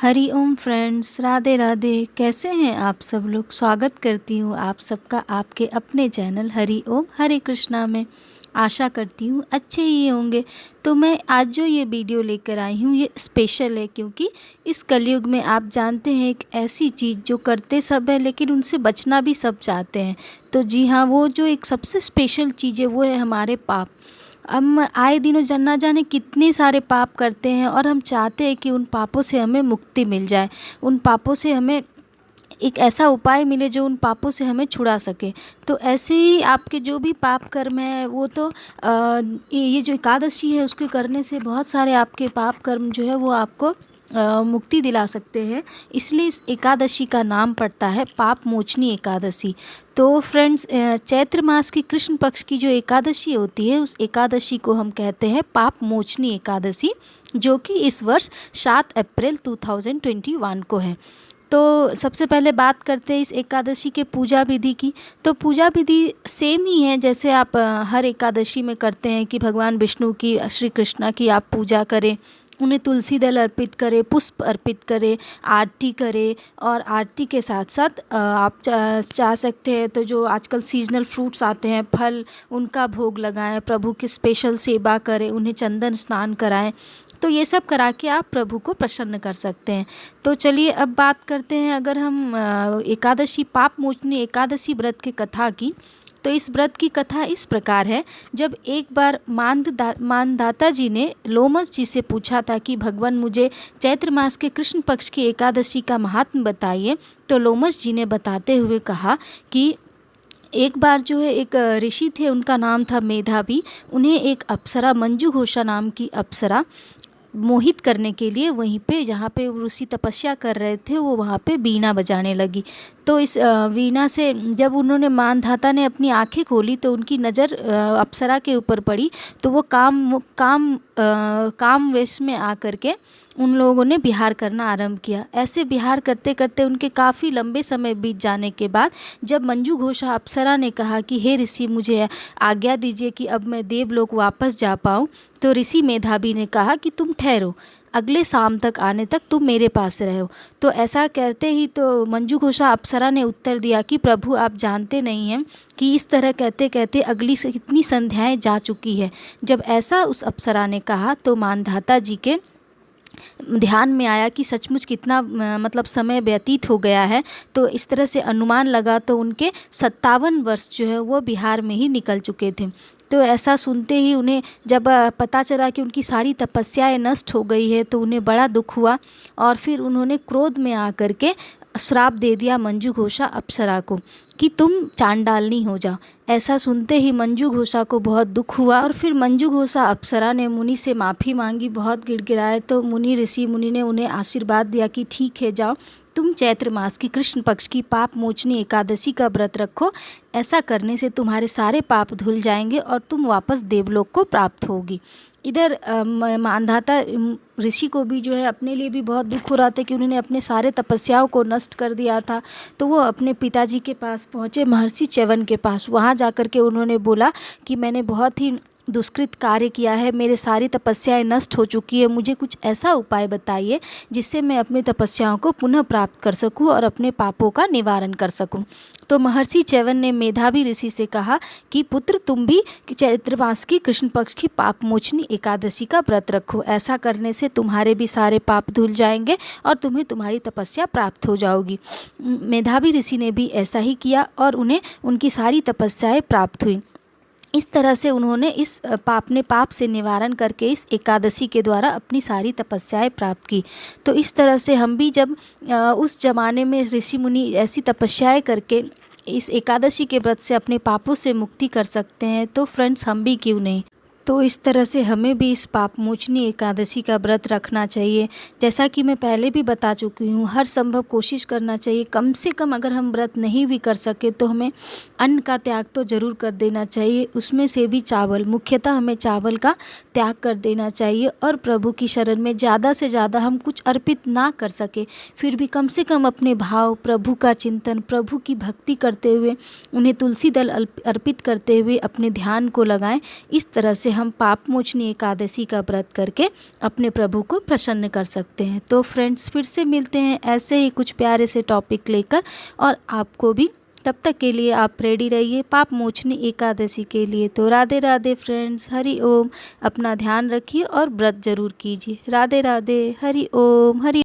हरि ओम friends, Radhe Radhe. कैसे हैं आप सब लोग। स्वागत करती हूँ आप सबका आपके अपने चैनल हरि ओम हरे कृष्णा में। आशा करती हूँ अच्छे ही होंगे। तो मैं आज जो ये वीडियो लेकर आई हूँ ये स्पेशल है, क्योंकि इस कलयुग में आप जानते हैं एक ऐसी चीज़ जो करते सब है लेकिन उनसे बचना भी सब चाहते हैं। तो जी हाँ, वो जो एक सबसे स्पेशल चीज़ है वो है हमारे पाप। हम आए दिनों ना जाने कितने सारे पाप करते हैं और हम चाहते हैं कि उन पापों से हमें मुक्ति मिल जाए, उन पापों से हमें एक ऐसा उपाय मिले जो उन पापों से हमें छुड़ा सके। तो ऐसे ही आपके जो भी पाप कर्म है वो तो ये जो एकादशी है उसके करने से बहुत सारे आपके पाप कर्म जो है वो आपको मुक्ति दिला सकते हैं। इसलिए इस एकादशी का नाम पड़ता है पाप मोचनी एकादशी। तो फ्रेंड्स, चैत्र मास की कृष्ण पक्ष की जो एकादशी होती है उस एकादशी को हम कहते हैं पाप मोचनी एकादशी, जो कि इस वर्ष 7 अप्रैल 2021 को है। तो सबसे पहले बात करते हैं इस एकादशी के पूजा विधि की। तो पूजा विधि सेम ही है जैसे आप हर एकादशी में करते हैं कि भगवान विष्णु की, श्री कृष्णा की आप पूजा करें, उन्हें तुलसी दल अर्पित करें, पुष्प अर्पित करें, आरती करें। और आरती के साथ साथ आप चाह सकते हैं तो जो आजकल सीजनल फ्रूट्स आते हैं, फल, उनका भोग लगाएं, प्रभु की स्पेशल सेवा करें, उन्हें चंदन स्नान कराएं। तो ये सब करा के आप प्रभु को प्रसन्न कर सकते हैं। तो चलिए अब बात करते हैं, अगर हम एकादशी पाप मोचनी एकादशी व्रत की कथा की, तो इस व्रत की कथा इस प्रकार है। जब एक बार मानदाता जी ने लोमस जी से पूछा था कि भगवान मुझे चैत्र मास के कृष्ण पक्ष की एकादशी का महात्म्य बताइए, तो लोमस जी ने बताते हुए कहा कि एक बार जो है एक ऋषि थे, उनका नाम था मेधावी। उन्हें एक अप्सरा, मंजू घोषा नाम की अप्सरा, मोहित करने के लिए वहीं पे जहाँ पे ऋषि तपस्या कर रहे थे वो वहाँ पे वीणा बजाने लगी। तो इस वीणा से जब उन्होंने मानधाता ने अपनी आंखें खोली तो उनकी नज़र अप्सरा के ऊपर पड़ी। तो वो काम वेश में आकर के उन लोगों ने विहार करना आरंभ किया। ऐसे विहार करते करते उनके काफ़ी लंबे समय बीत जाने के बाद जब मंजू घोषा अप्सरा ने कहा कि हे ऋषि, मुझे आज्ञा दीजिए कि अब मैं देवलोक वापस जा पाऊँ, तो ऋषि मेधावी ने कहा कि तुम ठहरो, अगले शाम तक आने तक तुम मेरे पास रहो। तो ऐसा कहते ही तो मंजू घोषा अप्सरा ने उत्तर दिया कि प्रभु, आप जानते नहीं हैं कि इस तरह कहते कहते अगली कितनी संध्याएं जा चुकी है। जब ऐसा उस अप्सरा ने कहा तो मानधाता जी के ध्यान में आया कि सचमुच कितना मतलब समय व्यतीत हो गया है। तो इस तरह से अनुमान लगा तो उनके 57 वर्ष जो है वो बिहार में ही निकल चुके थे। तो ऐसा सुनते ही उन्हें जब पता चला कि उनकी सारी तपस्याएं नष्ट हो गई है तो उन्हें बड़ा दुख हुआ और फिर उन्होंने क्रोध में आकर के श्राप दे दिया मंजू घोषा अप्सरा को कि तुम चांडालनी हो जाओ। ऐसा सुनते ही मंजू घोषा को बहुत दुख हुआ और फिर मंजू घोषा अप्सरा ने मुनि से माफ़ी मांगी, बहुत गिड़गिड़ाए। तो ऋषि मुनि ने उन्हें आशीर्वाद दिया कि ठीक है, जाओ तुम चैत्र मास की कृष्ण पक्ष की पाप मोचनी एकादशी का व्रत रखो। ऐसा करने से तुम्हारे सारे पाप धुल जाएंगे और तुम वापस देवलोक को प्राप्त होगी। इधर मानधाता ऋषि को भी जो है अपने लिए भी बहुत दुख हो रहा था कि उन्होंने अपने सारे तपस्याओं को नष्ट कर दिया था। तो वो अपने पिताजी के पास पहुँचे, महर्षि च्यवन के पास। वहाँ जाकर के उन्होंने बोला कि मैंने बहुत ही दुष्कृत कार्य किया है, मेरे सारी तपस्याएं नष्ट हो चुकी है, मुझे कुछ ऐसा उपाय बताइए जिससे मैं अपनी तपस्याओं को पुनः प्राप्त कर सकूं और अपने पापों का निवारण कर सकूं। तो महर्षि च्यवन ने मेधावी ऋषि से कहा कि पुत्र, तुम भी चैत्र मास की कृष्ण पक्ष की पाप मोचनी एकादशी का व्रत रखो। ऐसा करने से तुम्हारे भी सारे पाप धुल जाएंगे और तुम्हें तुम्हारी तपस्या प्राप्त हो जाओगी। मेधावी ऋषि ने भी ऐसा ही किया और उन्हें उनकी सारी तपस्याएं प्राप्त हुई। इस तरह से उन्होंने इस पाप से निवारण करके इस एकादशी के द्वारा अपनी सारी तपस्याएं प्राप्त की। तो इस तरह से हम भी जब उस ज़माने में ऋषि मुनि ऐसी तपस्याएं करके इस एकादशी के व्रत से अपने पापों से मुक्ति कर सकते हैं, तो फ्रेंड्स हम भी क्यों नहीं। तो इस तरह से हमें भी इस पाप मोचनी एकादशी का व्रत रखना चाहिए। जैसा कि मैं पहले भी बता चुकी हूँ, हर संभव कोशिश करना चाहिए। कम से कम अगर हम व्रत नहीं भी कर सके तो हमें अन्न का त्याग तो ज़रूर कर देना चाहिए, उसमें से भी चावल, मुख्यतः हमें चावल का त्याग कर देना चाहिए। और प्रभु की शरण में ज़्यादा से ज़्यादा हम कुछ अर्पित ना कर सके फिर भी कम से कम अपने भाव, प्रभु का चिंतन, प्रभु की भक्ति करते हुए, उन्हें तुलसी दल अर्पित करते हुए अपने ध्यान को लगाएं। इस तरह से हम पाप मोचनी एकादशी का व्रत करके अपने प्रभु को प्रसन्न कर सकते हैं। तो फ्रेंड्स, फिर से मिलते हैं ऐसे ही कुछ प्यारे से टॉपिक लेकर, और आपको भी तब तक के लिए आप रेडी रहिए पाप मोचनी एकादशी के लिए। तो राधे राधे फ्रेंड्स, हरि ओम। अपना ध्यान रखिए और व्रत जरूर कीजिए। राधे राधे, हरि ओम, हरि।